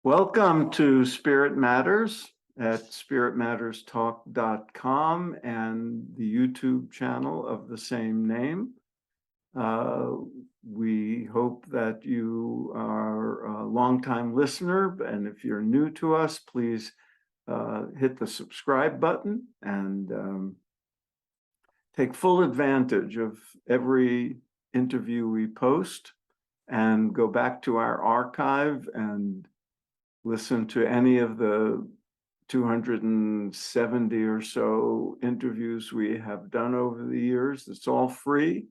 Welcome to Spirit Matters at spiritmatterstalk.com and the YouTube channel of the same name. We hope that you are a longtime listener, and if you're new to us, please hit the subscribe button and take full advantage of every interview we post, and go back to our archive and listen to any of the 270 or so interviews we have done over the years. It's all free,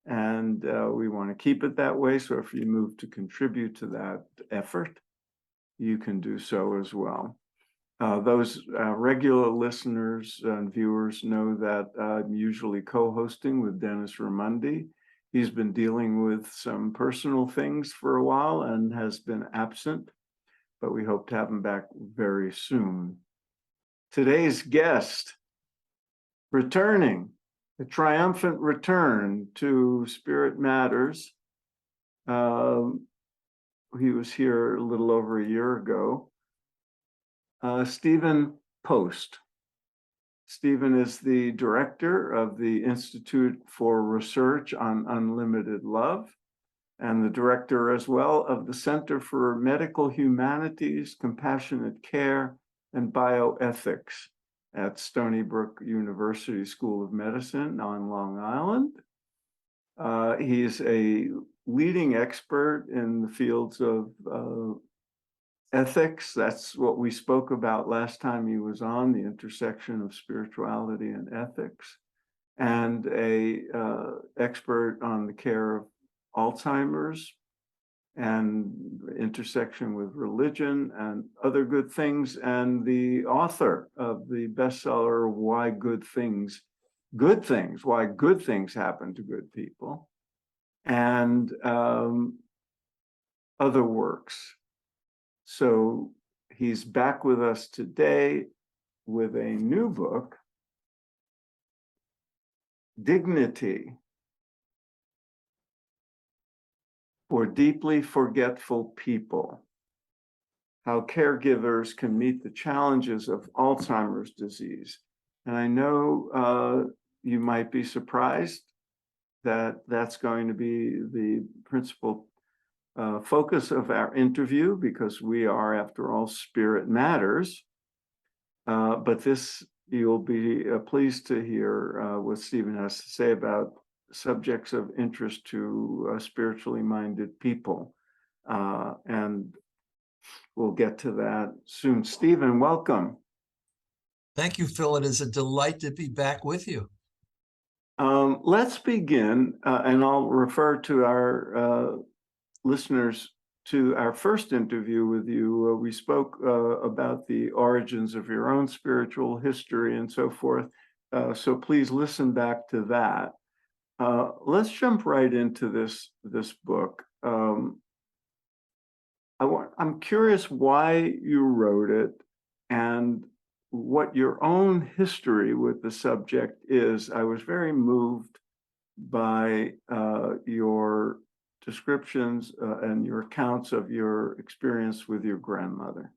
and we want to keep it that way. So if you move to contribute to that effort, you can do so as well. Those regular listeners and viewers know that I'm usually co-hosting with Dennis Ramundi. He's been dealing with some personal things for a while and has been absent, but we hope to have him back very soon. Today's guest, returning, a triumphant return to Spirit Matters. He was here a little over a year ago. Stephen Post. Stephen is the director of the Institute for Research on Unlimited Love, and the director as well of the Center for Medical Humanities, Compassionate Care, and Bioethics at Stony Brook University School of Medicine on Long Island. He's a leading expert in the fields of ethics. That's what we spoke about last time he was on, the intersection of spirituality and ethics, and a expert on the care of Alzheimer's and intersection with religion and other good things, and the author of the bestseller Why Good Things Happen to Good People, and other works. So he's back with us today with a new book, Dignity for Deeply Forgetful People: How Caregivers Can Meet the Challenges of Alzheimer's Disease. And I know you might be surprised that that's going to be the principal focus of our interview, because we are, after all, Spirit Matters. But this, you'll be pleased to hear what Stephen has to say about subjects of interest to spiritually minded people. And we'll get to that soon. Stephen, welcome. Thank you, Phil. It is a delight to be back with you. Let's begin, and I'll refer to our listeners to our first interview with you. We spoke about the origins of your own spiritual history and so forth. So please listen back to that. Let's jump right into this book. I'm curious why you wrote it and what your own history with the subject is. I was very moved by your descriptions and your accounts of your experience with your grandmother.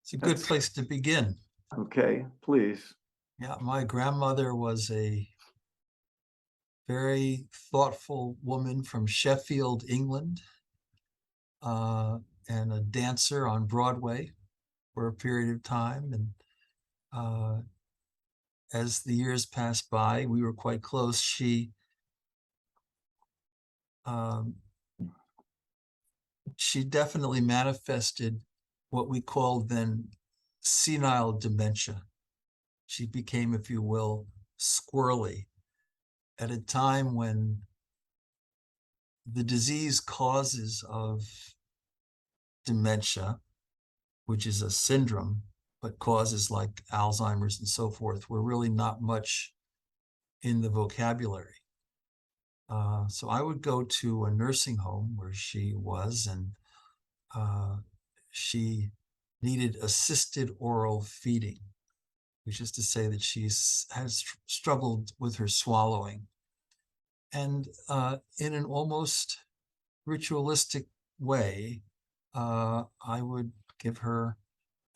It's a good place to begin. Okay, please. Yeah, my grandmother was a very thoughtful woman from Sheffield, England, and a dancer on Broadway for a period of time. And as the years passed by, we were quite close. She definitely manifested what we called then senile dementia. She became, if you will, squirrely at a time when the disease causes of dementia, which is a syndrome, but causes like Alzheimer's and so forth, were really not much in the vocabulary. So I would go to a nursing home where she was, and she needed assisted oral feeding, which is to say that she has struggled with her swallowing. And in an almost ritualistic way, I would give her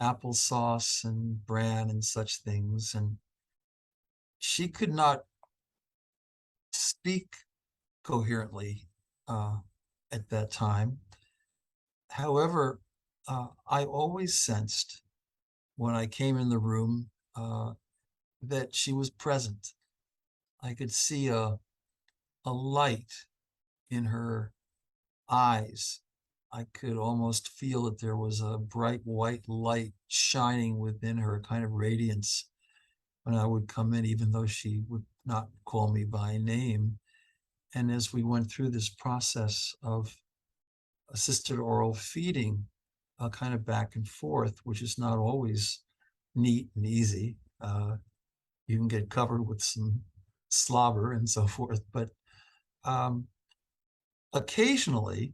applesauce and bran and such things. And she could not speak coherently at that time. However, I always sensed when I came in the room that she was present. I could see a light in her eyes. I could almost feel that there was a bright white light shining within her, a kind of radiance when I would come in, even though she would not call me by name. And as we went through this process of assisted oral feeding, kind of back and forth, which is not always neat and easy. You can get covered with some slobber and so forth, but occasionally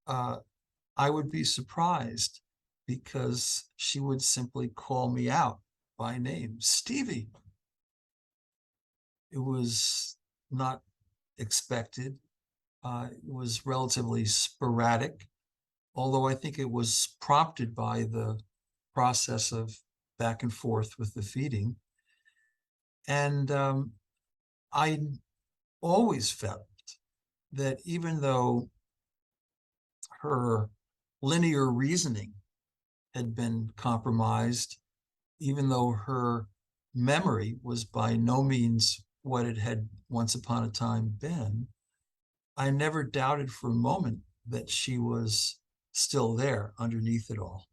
I would be surprised because she would simply call me out by name, Stevie. It was not expected. It was relatively sporadic, although I think it was prompted by the process of back and forth with the feeding. And I always felt that even though her linear reasoning had been compromised, even though her memory was by no means what it had once upon a time been, I never doubted for a moment that she was still there underneath it all.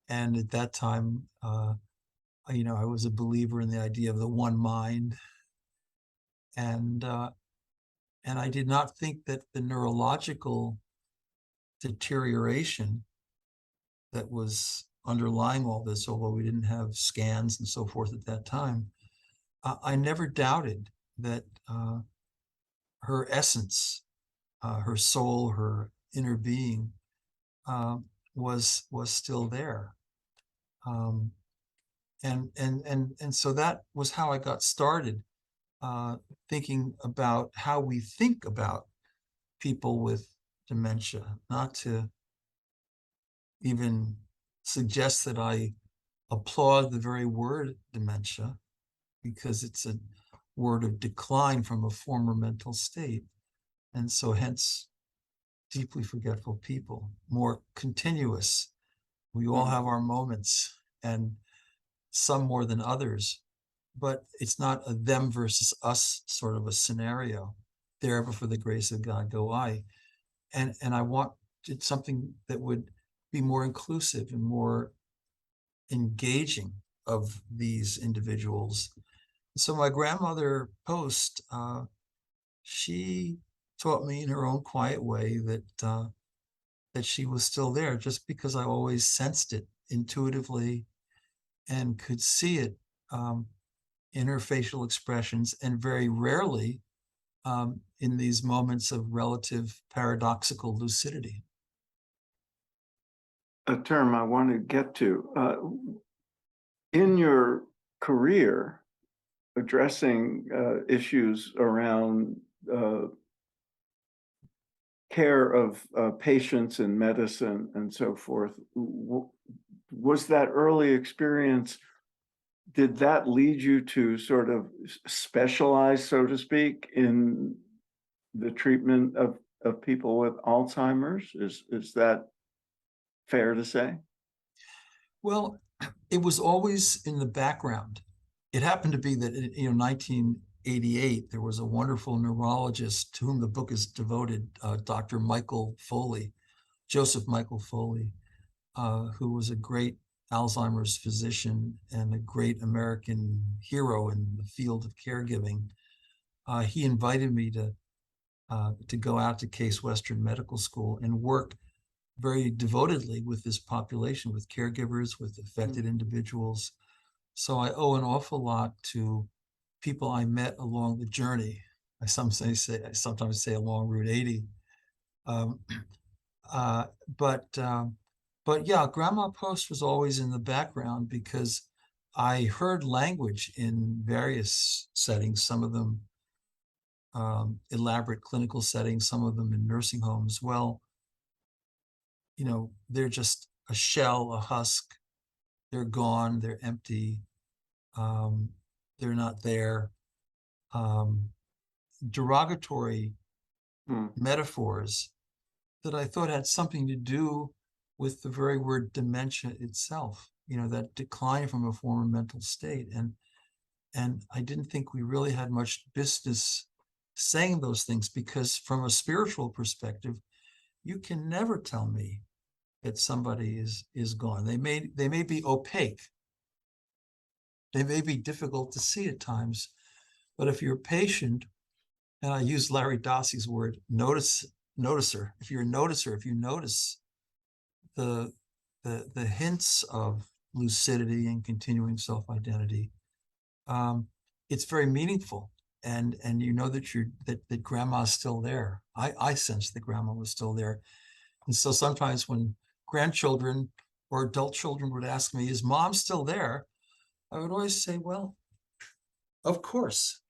And at that time, I was a believer in the idea of the one mind, and I did not think that the neurological deterioration that was underlying all this, although we didn't have scans and so forth at that time, I never doubted that her essence, her soul, her inner being was still there. And so that was how I got started thinking about how we think about people with dementia, not to even suggest that I applaud the very word dementia, because it's a word of decline from a former mental state. And so hence, deeply forgetful people, more continuous. We all have our moments, and some more than others, but it's not a them versus us sort of a scenario. There, but for the grace of God go I. And I wanted something that would be more inclusive and more engaging of these individuals. So my grandmother Post, she taught me in her own quiet way that she was still there, just because I always sensed it intuitively and could see it in her facial expressions, and very rarely in these moments of relative paradoxical lucidity. A term I want to get to. In your career, addressing issues around care of patients in medicine and so forth, was that early experience, did that lead you to sort of specialize, so to speak, in the treatment of people with Alzheimer's? Is that fair to say? Well, it was always in the background. It happened to be that in 1988, there was a wonderful neurologist to whom the book is devoted, Dr. Michael Foley, Joseph Michael Foley, who was a great Alzheimer's physician and a great American hero in the field of caregiving. He invited me to go out to Case Western Medical School and work very devotedly with this population, with caregivers, with affected individuals. So I owe an awful lot to people I met along the journey. I sometimes say along Route 80. But yeah, Grandma Post was always in the background because I heard language in various settings, some of them elaborate clinical settings, some of them in nursing homes. Well, they're just a shell, a husk. They're gone, they're empty, they're not there. Derogatory Hmm. metaphors that I thought had something to do with the very word dementia itself, that decline from a former mental state. And I didn't think we really had much business saying those things, because from a spiritual perspective, you can never tell me that somebody is gone. They may be opaque. They may be difficult to see at times, but if you're patient, and I use Larry Dossey's word, noticer. If you're a noticer, if you notice the hints of lucidity and continuing self-identity, it's very meaningful. And you know that grandma's still there. I sensed that grandma was still there. And so sometimes when grandchildren or adult children would ask me, is mom still there? I would always say, well, of course.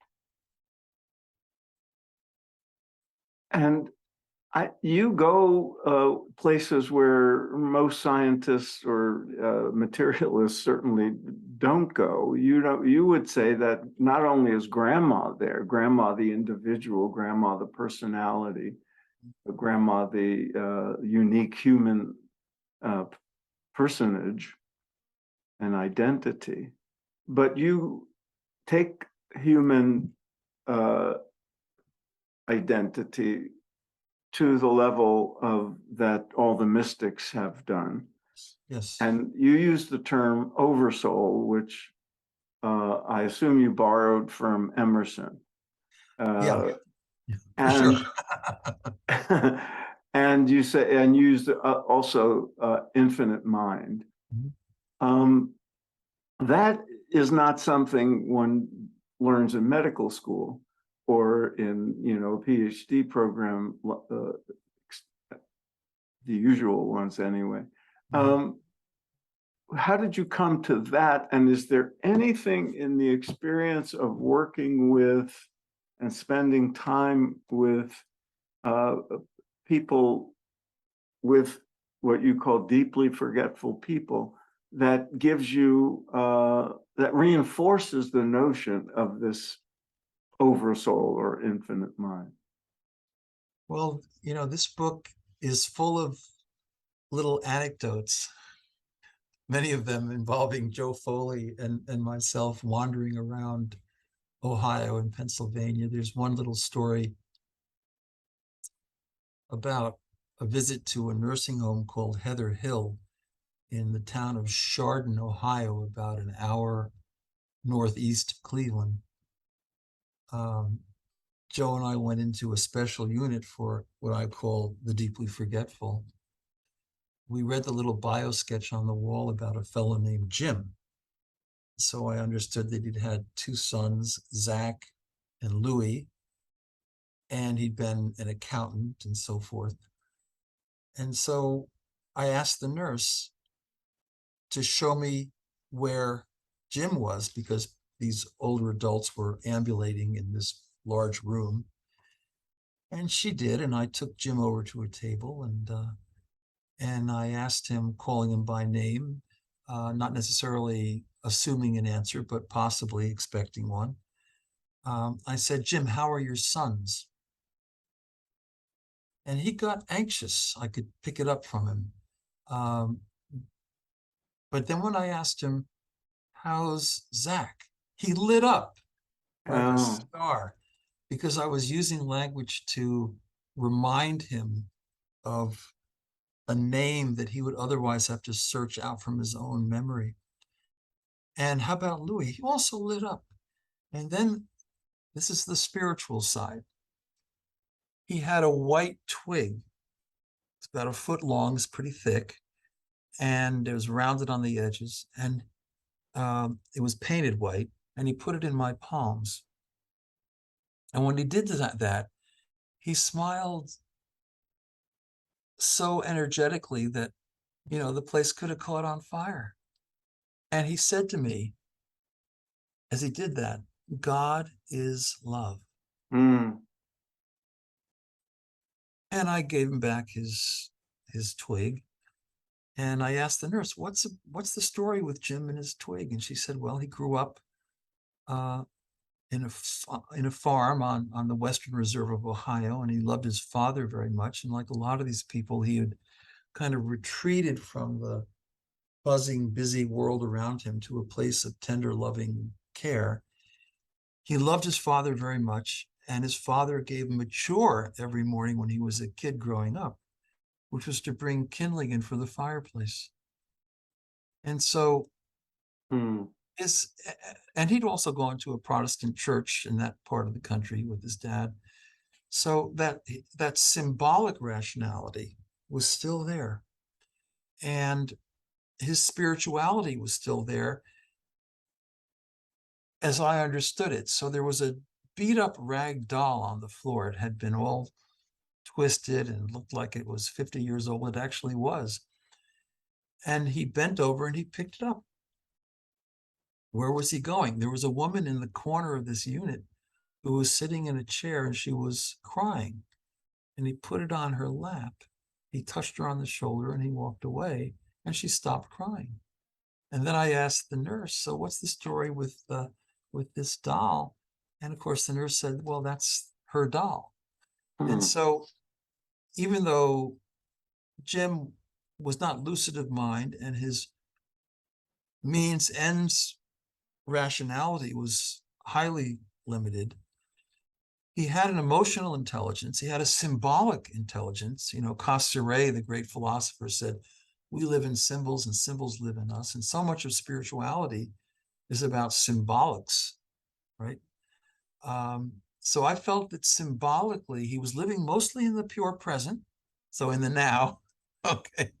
And you go places where most scientists or materialists certainly don't go. You would say that not only is grandma there, grandma the individual, grandma the personality, grandma the unique human personage and identity, but you take human identity to the level of that all the mystics have done. Yes. And you use the term oversoul, which I assume you borrowed from Emerson. Yeah, for And sure. and you say and used also infinite mind. Um, that is not something one learns in medical school or in a PhD program, the usual ones anyway. How did you come to that? And is there anything in the experience of working with and spending time with people with what you call deeply forgetful people that gives you, that reinforces the notion of this oversoul or infinite mind? Well, this book is full of little anecdotes, many of them involving Joe Foley and myself wandering around Ohio and Pennsylvania. There's one little story about a visit to a nursing home called Heather Hill in the town of Chardon, Ohio, about an hour northeast of Cleveland. Joe and I went into a special unit for what I call the deeply forgetful. We read the little bio sketch on the wall about a fellow named Jim. So I understood that he'd had two sons, Zach and Louis, and he'd been an accountant and so forth. And so I asked the nurse to show me where Jim was, because these older adults were ambulating in this large room. And she did, and I took Jim over to a table, and I asked him, calling him by name, not necessarily assuming an answer, but possibly expecting one. I said, Jim, how are your sons? And he got anxious. I could pick it up from him. But then when I asked him, how's Zach? He lit up like a Oh, star, because I was using language to remind him of a name that he would otherwise have to search out from his own memory. And how about Louis? He also lit up. And then this is the spiritual side. He had a white twig. It's about a foot long, it's pretty thick, and it was rounded on the edges, and it was painted white, and he put it in my palms. And when he did that, he smiled so energetically that, the place could have caught on fire. And he said to me, as he did that, God is love. mm. And I gave him back his twig. And I asked the nurse, what's the story with Jim and his twig? And she said, well, he grew up in a farm on the Western Reserve of Ohio, and he loved his father very much. And like a lot of these people, he had kind of retreated from the buzzing, busy world around him to a place of tender, loving care. He loved his father very much, and his father gave him a chore every morning when he was a kid growing up, which was to bring kindling in for the fireplace. And so Hmm. and he'd also gone to a Protestant church in that part of the country with his dad. So that symbolic rationality was still there. And his spirituality was still there as I understood it. So there was a beat up rag doll on the floor. It had been all twisted and looked like it was 50 years old. It actually was. And he bent over and he picked it up. Where was he going? There was a woman in the corner of this unit who was sitting in a chair and she was crying. And he put it on her lap. He touched her on the shoulder and he walked away and she stopped crying. And then I asked the nurse, so what's the story with this doll? And of course the nurse said, well, that's her doll. And Hmm. so even though Jim was not lucid of mind and his means ends rationality was highly limited, he had an emotional intelligence. He had a symbolic intelligence. You know, Cassirer, the great philosopher, said, we live in symbols and symbols live in us. And so much of spirituality is about symbolics, right? So I felt that symbolically, he was living mostly in the pure present. So in the now, okay.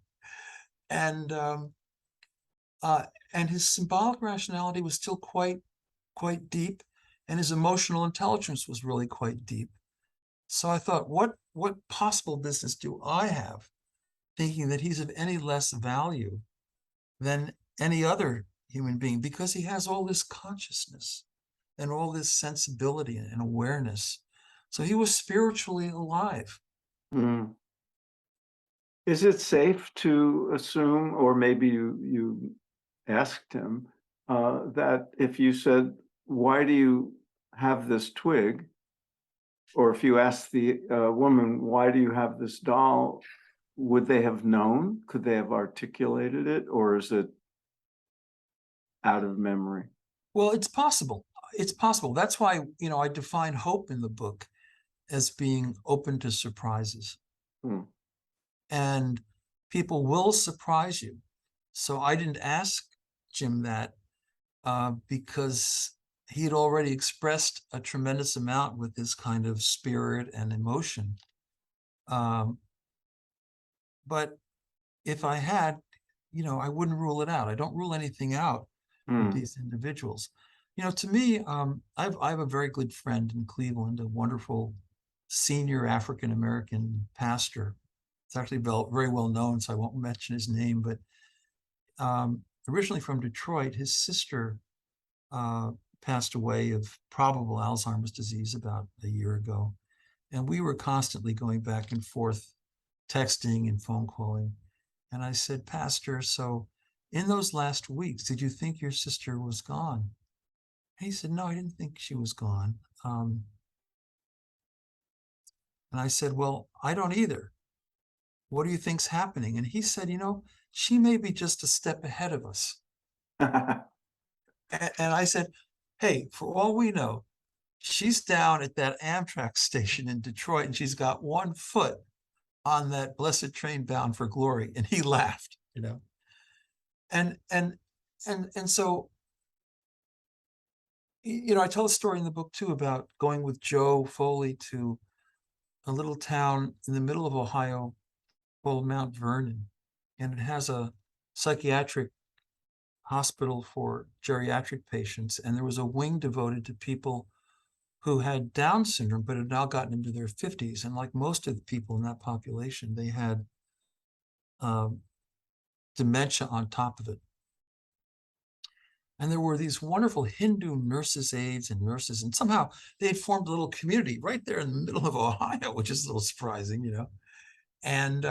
And his symbolic rationality was still quite deep, and his emotional intelligence was really quite deep. So I thought, what possible business do I have thinking that he's of any less value than any other human being, because he has all this consciousness and all this sensibility and awareness. So he was spiritually alive. Hmm. Is it safe to assume, or maybe you asked him, that if you said, why do you have this twig? Or if you asked the woman, why do you have this doll? Would they have known? Could they have articulated it? Or is it out of memory? Well, it's possible. It's possible. That's why, I define hope in the book as being open to surprises. Hmm. And people will surprise you. So I didn't ask Jim that because he had already expressed a tremendous amount with this kind of spirit and emotion. But if I had, I wouldn't rule it out. I don't rule anything out with Hmm. these individuals. To me, I have a very good friend in Cleveland, a wonderful senior African-American pastor. It's actually very well known, so I won't mention his name, but originally from Detroit, his sister passed away of probable Alzheimer's disease about a year ago. And we were constantly going back and forth, texting and phone calling. And I said, Pastor, so in those last weeks, did you think your sister was gone? And he said, no, I didn't think she was gone. And I said, well, I don't either. What do you think's happening? And he said, she may be just a step ahead of us. And I said, hey, for all we know, she's down at that Amtrak station in Detroit and she's got one foot on that blessed train bound for glory. And he laughed, And so, I tell a story in the book too about going with Joe Foley to a little town in the middle of Ohio called Mount Vernon. And it has a psychiatric hospital for geriatric patients. And there was a wing devoted to people who had Down syndrome, but had now gotten into their 50s. And like most of the people in that population, they had dementia on top of it. And there were these wonderful Hindu nurses, aides, and nurses. And somehow they had formed a little community right there in the middle of Ohio, which is a little surprising, And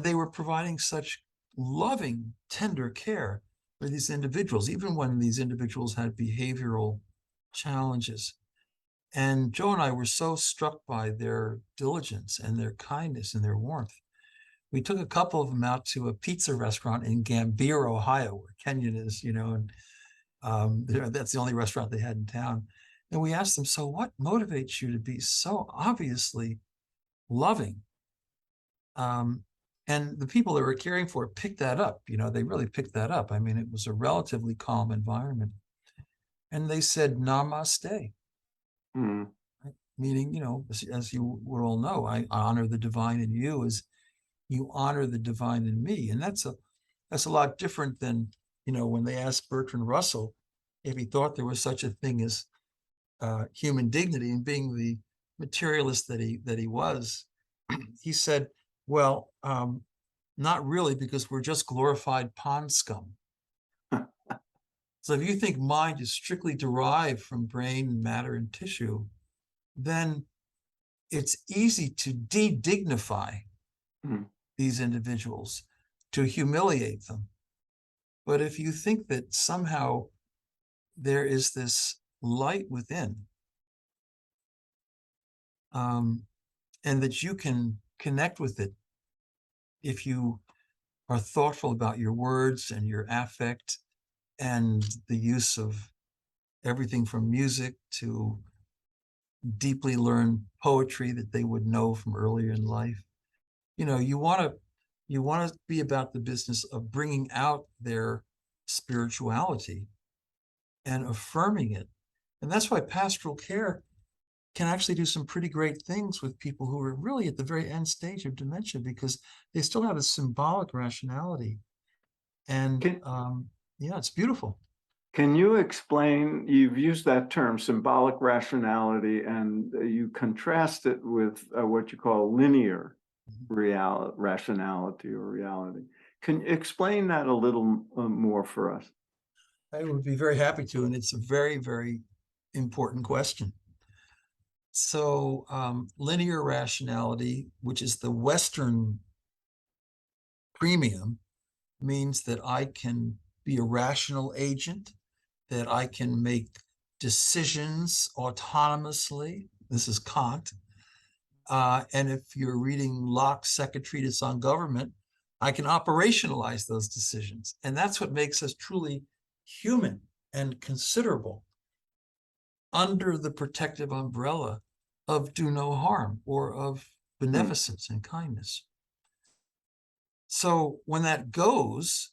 they were providing such loving, tender care for these individuals, even when these individuals had behavioral challenges. And Joe and I were so struck by their diligence and their kindness and their warmth. We took a couple of them out to a pizza restaurant in Gambier, Ohio, where Kenyon is, and that's the only restaurant they had in town. And we asked them, so what motivates you to be so obviously loving? And the people that were caring for it picked that up. They really picked that up. I mean, it was a relatively calm environment. And they said, namaste. Mm. Right? Meaning, as you would all know, I honor the divine in you as you honor the divine in me. And that's a lot different than, when they asked Bertrand Russell if he thought there was such a thing as human dignity, and being the materialist that he was, he said, well, not really, because we're just glorified pond scum. So if you think mind is strictly derived from brain and matter and tissue, then it's easy to de-dignify these individuals, to humiliate them. But if you think that somehow there is this light within, and that you can connect with it if you are thoughtful about your words and your affect and the use of everything from music to deeply learned poetry that they would know from earlier in life. You want to be about the business of bringing out their spirituality and affirming it. And that's why pastoral care can actually do some pretty great things with people who are really at the very end stage of dementia, because they still have a symbolic rationality. And it's beautiful. Can you explain, you've used that term, symbolic rationality, and you contrast it with what you call linear rationality or reality. Can you explain that a little more for us? I would be very happy to, and it's a very, very important question. So linear rationality, which is the Western premium, means that I can be a rational agent, that I can make decisions autonomously. This is Kant. And if you're reading Locke's Second Treatise on Government, I can operationalize those decisions. And that's what makes us truly human and considerable under the protective umbrella of do no harm, or of beneficence and kindness. So when that goes,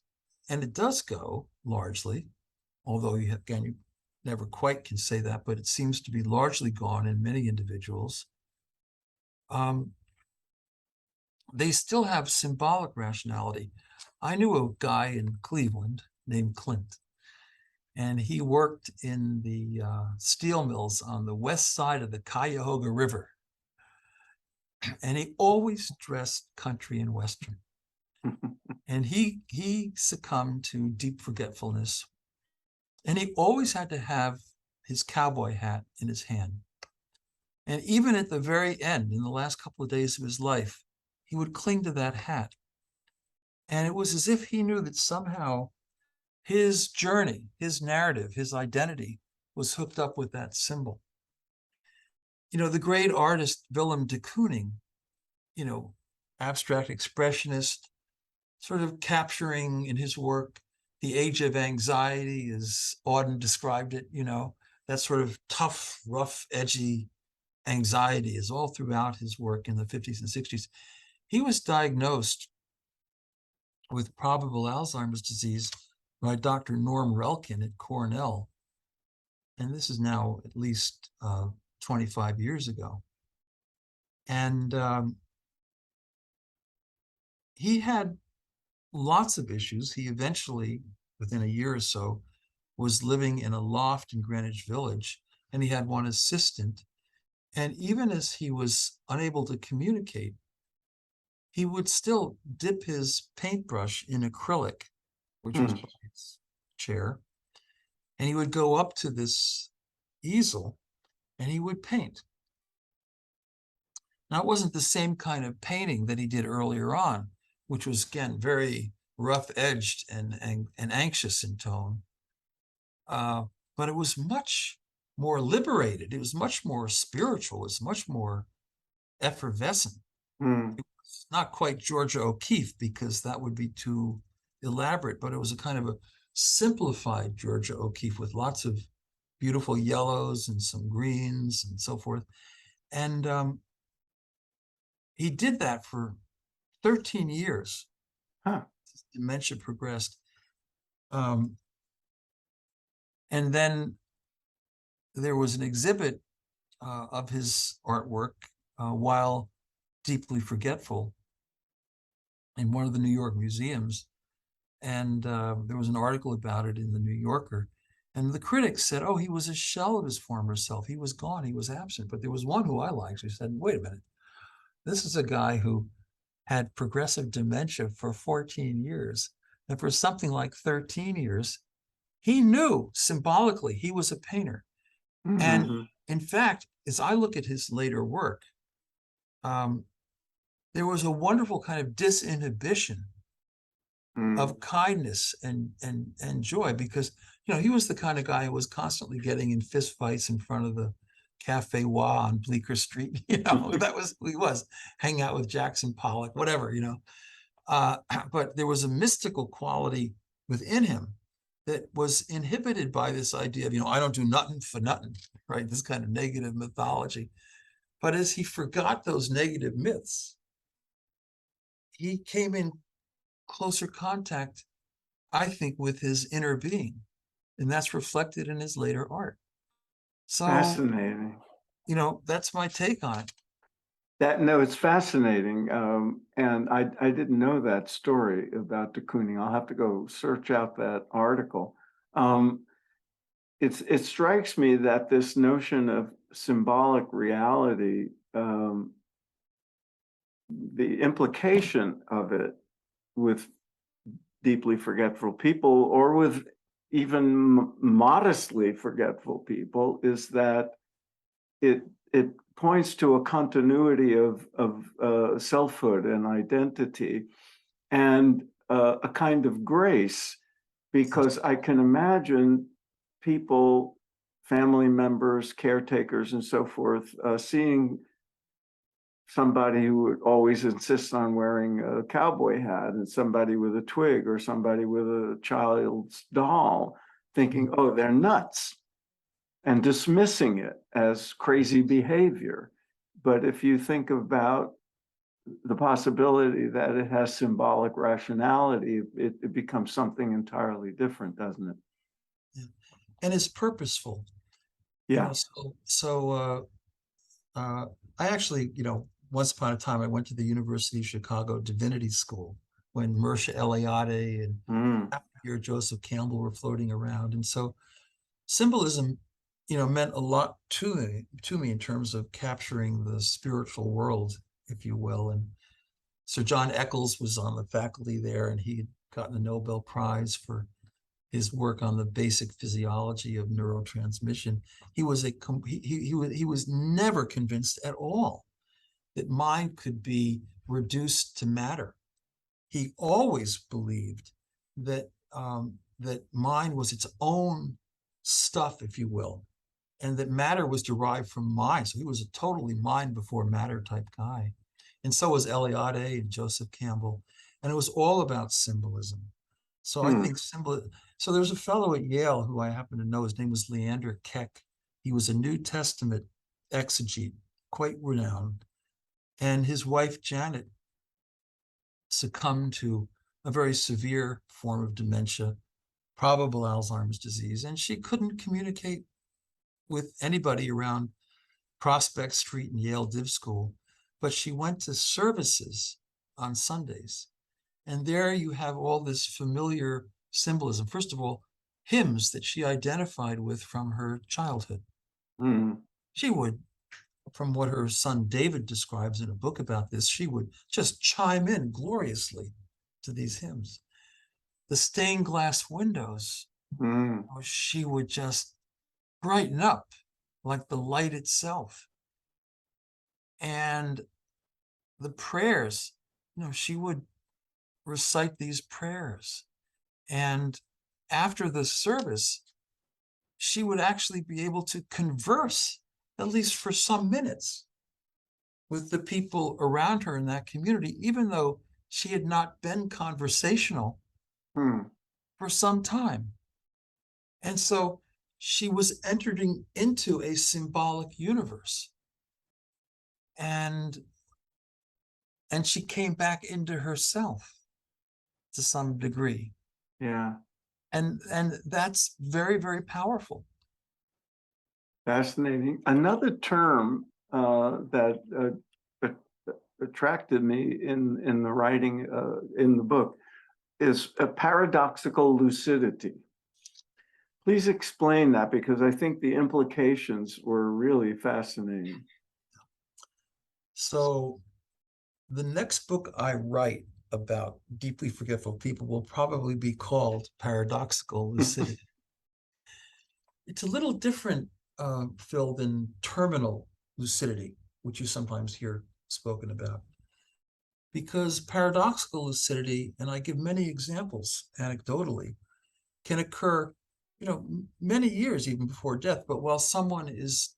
and it does go largely, although you never quite can say that, but it seems to be largely gone in many individuals, they still have symbolic rationality. I knew a guy in Cleveland named Clint, and he worked in the steel mills on the west side of the Cuyahoga River. And he always dressed country and Western. And he succumbed to deep forgetfulness. And he always had to have his cowboy hat in his hand. And even at the very end, in the last couple of days of his life, he would cling to that hat. And it was as if he knew that somehow his journey, his narrative, his identity was hooked up with that symbol. The great artist Willem de Kooning, abstract expressionist, sort of capturing in his work the age of anxiety, as Auden described it, that sort of tough, rough, edgy anxiety is all throughout his work in the 50s and 60s. He was diagnosed with probable Alzheimer's disease by Dr. Norm Relkin at Cornell. And this is now at least 25 years ago. And he had lots of issues. He eventually, within a year or so, was living in a loft in Greenwich Village, and he had one assistant. And even as he was unable to communicate, he would still dip his paintbrush in acrylic, which was by his chair, and he would go up to this easel and he would paint. Now, it wasn't the same kind of painting that he did earlier on, which was, again, very rough-edged and anxious in tone. But it was much more liberated. It was much more spiritual. It was much more effervescent. Mm. It's not quite Georgia O'Keeffe, because that would be too elaborate, but it was a kind of a simplified Georgia O'Keeffe with lots of beautiful yellows and some greens and so forth. And he did that for 13 years. Huh. Dementia progressed. And then there was an exhibit of his artwork while deeply forgetful in one of the New York museums. And there was an article about it in the New Yorker. And the critics said, oh, he was a shell of his former self. He was gone. He was absent. But there was one who I liked who said, wait a minute. This is a guy who had progressive dementia for 14 years. And for something like 13 years, he knew symbolically he was a painter. And Mm-hmm. in fact, as I look at his later work, there was a wonderful kind of disinhibition Mm. of kindness and joy, because he was the kind of guy who was constantly getting in fist fights in front of the Cafe Wa on Bleecker Street. That was who he was, hanging out with Jackson Pollock, whatever. But there was a mystical quality within him that was inhibited by this idea of, I don't do nothing for nothing, right? This kind of negative mythology. But as he forgot those negative myths, he came in closer contact, I think, with his inner being. And that's reflected in his later art. So, Fascinating. that's my take on it. No, it's fascinating. And I didn't know that story about de Kooning. I'll have to go search out that article. It strikes me that this notion of symbolic reality, the implication of it with deeply forgetful people, or with even modestly forgetful people, is that it points to a continuity of selfhood and identity, and a kind of grace, because I can imagine people, family members, caretakers, and so forth, seeing somebody who would always insist on wearing a cowboy hat, and somebody with a twig, or somebody with a child's doll, thinking, oh, they're nuts, and dismissing it as crazy behavior. But if you think about the possibility that it has symbolic rationality, it becomes something entirely different, doesn't it? Yeah. And it's purposeful. Yeah. I actually, once upon a time, I went to the University of Chicago Divinity School when Mircea Eliade and Mm. after Joseph Campbell were floating around. And so symbolism, meant a lot to me in terms of capturing the spiritual world, if you will. And Sir John Eccles was on the faculty there, and he had gotten a Nobel Prize for his work on the basic physiology of neurotransmission. He was never convinced at all that mind could be reduced to matter. He always believed that that mind was its own stuff, if you will, and that matter was derived from mind. So he was a totally mind before matter type guy. And so was Eliade and Joseph Campbell. And it was all about symbolism. So I think so there's a fellow at Yale who I happen to know. His name was Leander Keck. He was a New Testament exegete, quite renowned. And his wife, Janet, succumbed to a very severe form of dementia, probable Alzheimer's disease. And she couldn't communicate with anybody around Prospect Street and Yale Div School, but she went to services on Sundays. And there you have all this familiar symbolism. First of all, hymns that she identified with from her childhood. Mm. She would, from what her son David describes in a book about this, she would just chime in gloriously to these hymns. The stained glass windows, Mm. she would just brighten up like the light itself. And the prayers, she would recite these prayers. And after the service, she would actually be able to converse, at least for some minutes, with the people around her in that community, even though she had not been conversational Hmm. for some time. And so she was entering into a symbolic universe. And she came back into herself to some degree. Yeah. And that's very, very powerful. Fascinating. Another term that attracted me in the writing in the book is a paradoxical lucidity. Please explain that, because I think the implications were really fascinating. So the next book I write about deeply forgetful people will probably be called Paradoxical Lucidity. It's a little different, Phil, than terminal lucidity, which you sometimes hear spoken about. Because paradoxical lucidity, and I give many examples anecdotally, can occur, many years even before death. But while someone is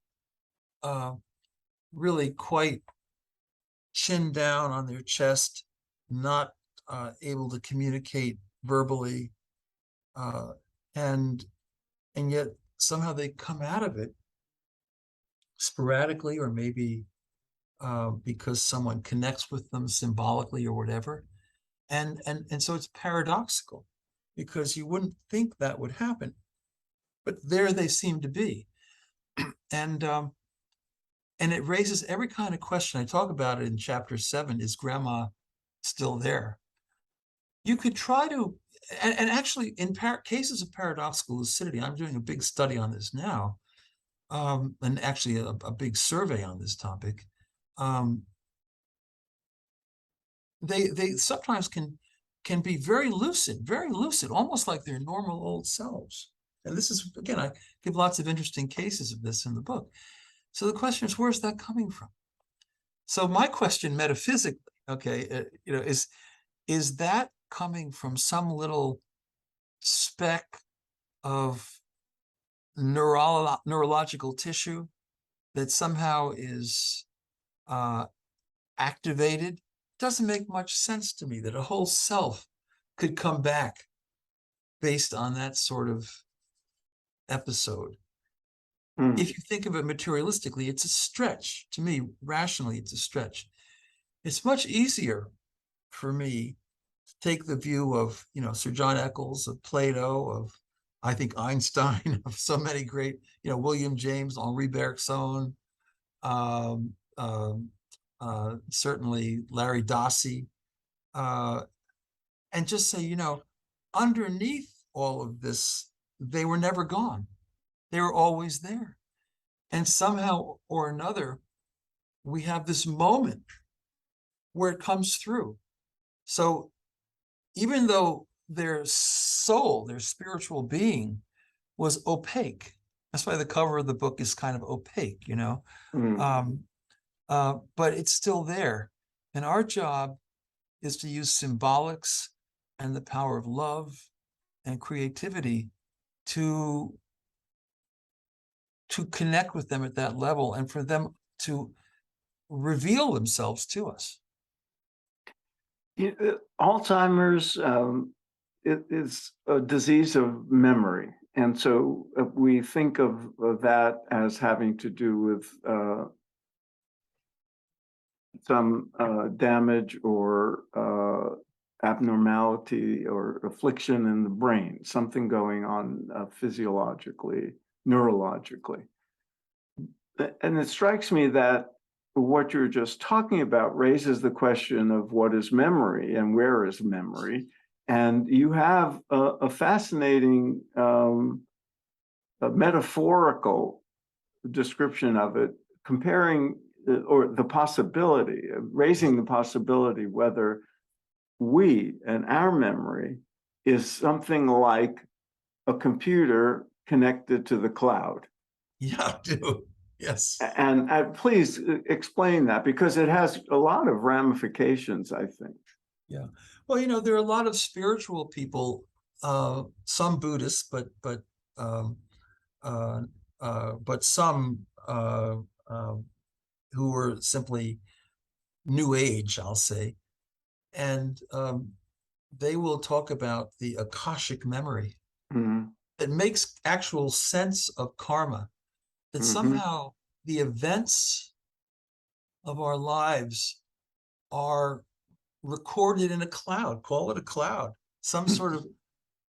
really quite chin down on their chest, not able to communicate verbally, and yet somehow they come out of it sporadically, or maybe because someone connects with them symbolically or whatever. And so it's paradoxical, because you wouldn't think that would happen, but there they seem to be. And it raises every kind of question. I talk about it in chapter 7. Is grandma still there? You could try to, and actually in cases of paradoxical lucidity, I'm doing a big study on this now, and actually a big survey on this topic. They sometimes can be very lucid, almost like their normal old selves. And this is, again, I give lots of interesting cases of this in the book. So the question is, where's that coming from? So my question metaphysically, okay, is that coming from some little speck of neurological tissue that somehow is activated? Doesn't make much sense to me that a whole self could come back based on that sort of episode. Hmm. If you think of it materialistically, it's a stretch. To me, rationally, it's a stretch. It's much easier for me to take the view of, Sir John Eccles, of Plato, of, I think, Einstein, of so many great, William James, Henri Bergson, certainly Larry Dossey, and just say, underneath all of this, they were never gone. They were always there. And somehow or another, we have this moment where it comes through. So even though their soul, their spiritual being, was opaque, that's why the cover of the book is kind of opaque, Hmm. but it's still there. And our job is to use symbolics and the power of love and creativity to connect with them at that level, and for them to reveal themselves to us. Alzheimer's it is a disease of memory. And so we think of that as having to do with some damage or abnormality or affliction in the brain, something going on physiologically, neurologically. And it strikes me that what you're just talking about raises the question of what is memory and where is memory. And you have a fascinating a metaphorical description of it, comparing or the possibility, raising the possibility whether we and our memory is something like a computer connected to the cloud. Yeah, I do. Yes. And please explain that, because it has a lot of ramifications, I think. Yeah. Well, there are a lot of spiritual people, some Buddhists, um, uh, but some who were simply New Age, I'll say, and they will talk about the Akashic memory Mm-hmm. that makes actual sense of karma, that Mm-hmm. somehow the events of our lives are recorded in a cloud, call it a cloud, some sort of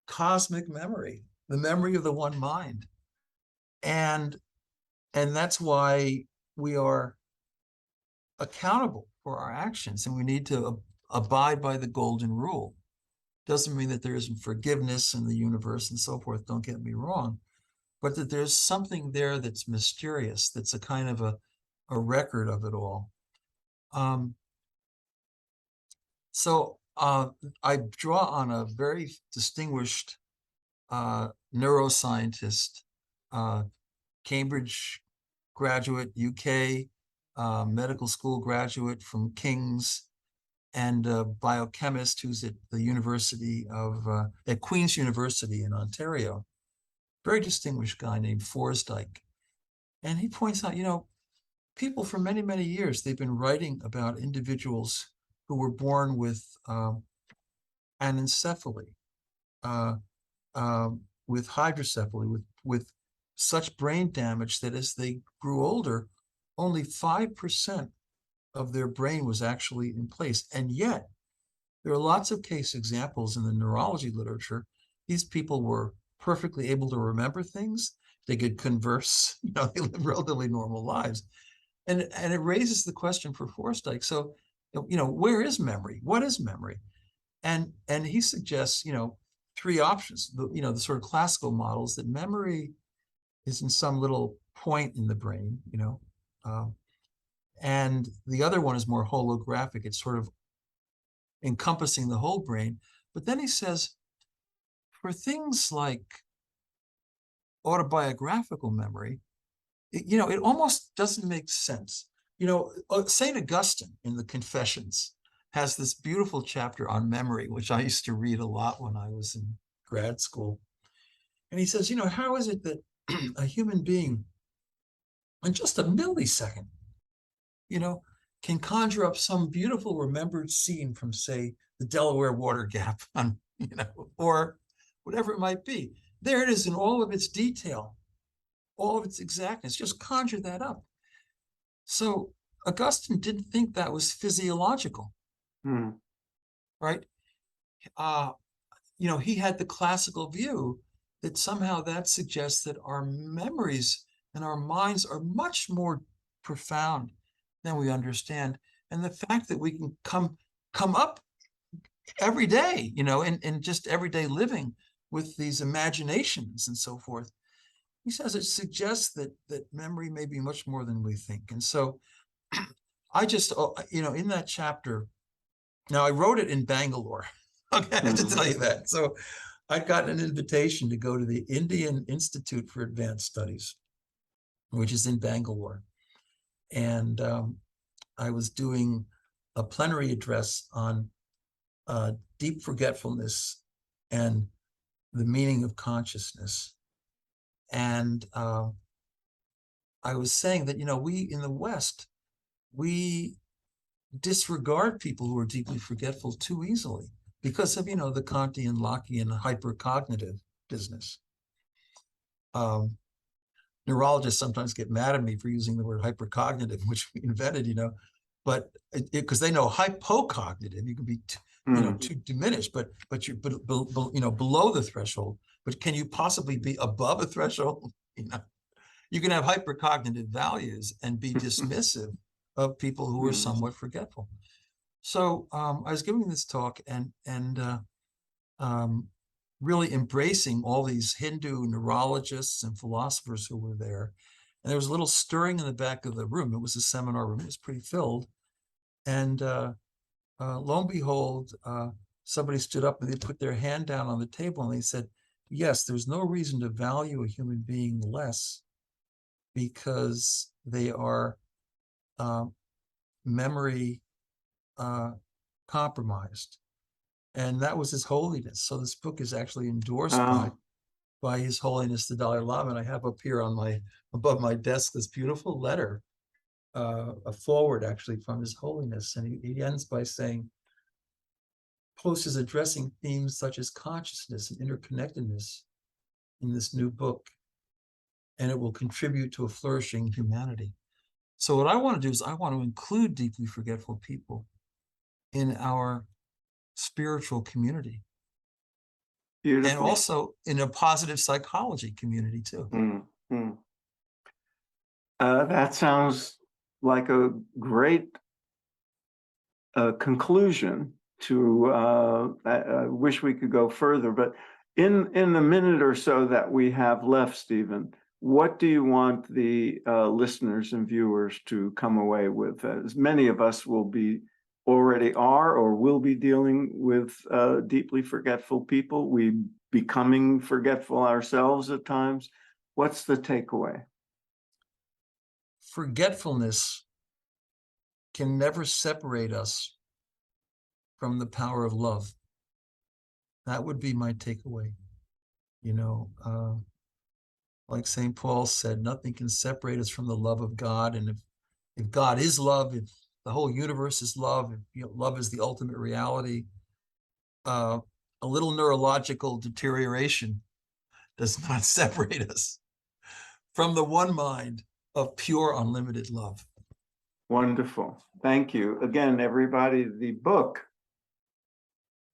cosmic memory, the memory of the one mind. And that's why we are accountable for our actions, and we need to abide by the golden rule. Doesn't mean that there isn't forgiveness in the universe and so forth, don't get me wrong, but that there's something there that's mysterious, that's a kind of a record of it all. So I draw on a very distinguished neuroscientist, uh, Cambridge graduate, UK medical school graduate from King's, and a biochemist who's at the University of, at Queen's University in Ontario. Very distinguished guy named Forsdyke. And he points out, people for many, many years, they've been writing about individuals who were born with anencephaly, uh, with hydrocephaly, with such brain damage that as they grew older, only 5% of their brain was actually in place. And yet, there are lots of case examples in the neurology literature. These people were perfectly able to remember things. They could converse, they live relatively normal lives. And it raises the question for Forsythe. So, where is memory? What is memory? And he suggests, three options. The sort of classical models that memory is in some little point in the brain, and the other one is more holographic. It's sort of encompassing the whole brain. But then he says, for things like autobiographical memory, it almost doesn't make sense. St. Augustine in the Confessions has this beautiful chapter on memory, which I used to read a lot when I was in grad school. And he says, how is it that a human being, in just a millisecond, can conjure up some beautiful remembered scene from, say, the Delaware Water Gap, or whatever it might be. There it is in all of its detail, all of its exactness. Just conjure that up. So Augustine didn't think that was physiological, right? He had the classical view that somehow that suggests that our memories and our minds are much more profound than we understand. And the fact that we can come up every day, in just everyday living with these imaginations and so forth, he says it suggests that memory may be much more than we think. And so I just, in that chapter, now I wrote it in Bangalore. Okay, I have to tell you that. So I got an invitation to go to the Indian Institute for Advanced Studies, which is in Bangalore. And I was doing a plenary address on deep forgetfulness and the meaning of consciousness. And I was saying that, we in the West, we disregard people who are deeply forgetful too easily because of, the Kantian, Lockean hypercognitive business. Neurologists sometimes get mad at me for using the word hypercognitive, which we invented, but because they know hypocognitive, you can be, too diminished, but you're, below the threshold. But can you possibly be above a threshold? You can have hypercognitive values and be dismissive of people who are somewhat forgetful. So I was giving this talk and really embracing all these Hindu neurologists and philosophers who were there. And there was a little stirring in the back of the room. It was a seminar room. It was pretty filled. And lo and behold, somebody stood up and they put their hand down on the table and they said, yes, there's no reason to value a human being less because they are memory compromised. And that was His Holiness. So this book is actually endorsed Oh, by His Holiness the Dalai Lama. And I have up here on above my desk this beautiful letter, a forward actually from His Holiness. And he ends by saying, post is addressing themes such as consciousness and interconnectedness in this new book, and it will contribute to a flourishing humanity. So what I want to do is I want to include deeply forgetful people in our spiritual community, and beautiful. also in a positive psychology community too. That sounds like a great conclusion to, I wish we could go further, but in the minute or so that we have left, Stephen, what do you want the listeners and viewers to come away with? As many of us already are or will be dealing with deeply forgetful people. We becoming forgetful ourselves at times. What's the takeaway? Forgetfulness can never separate us from the power of love. That would be my takeaway. Like St. Paul said, nothing can separate us from the love of God. And if God is love, if the whole universe is love, if love is the ultimate reality, a little neurological deterioration does not separate us from the one mind of pure, unlimited love. Wonderful. Thank you. Again, everybody, the book,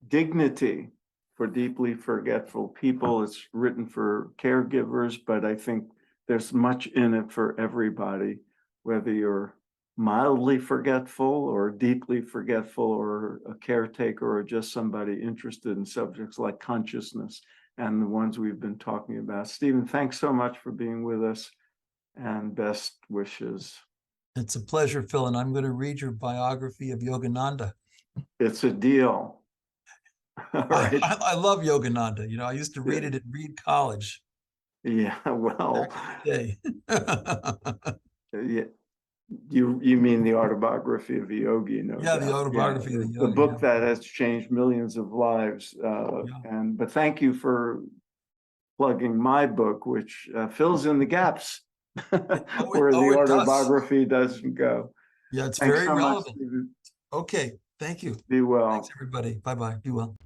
Dignity for Deeply Forgetful People, it's written for caregivers, but I think there's much in it for everybody, whether you're mildly forgetful or deeply forgetful or a caretaker or just somebody interested in subjects like consciousness and the ones we've been talking about. Stephen, thanks so much for being with us, and best wishes. It's a pleasure, Phil, and I'm going to read your biography of Yogananda. It's a deal. All right. I love Yogananda. I used to read it at Reed College. Yeah, well, Back in the day. yeah, you mean the autobiography of a yogi, no Yeah, the doubt. autobiography of the The yogi. book that has changed millions of lives. But thank you for plugging my book, which fills in the gaps where the autobiography doesn't go. Yeah, it's Thanks very so much, relevant. Stephen. Okay, thank you. Be well. Thanks, everybody. Bye-bye. Be well.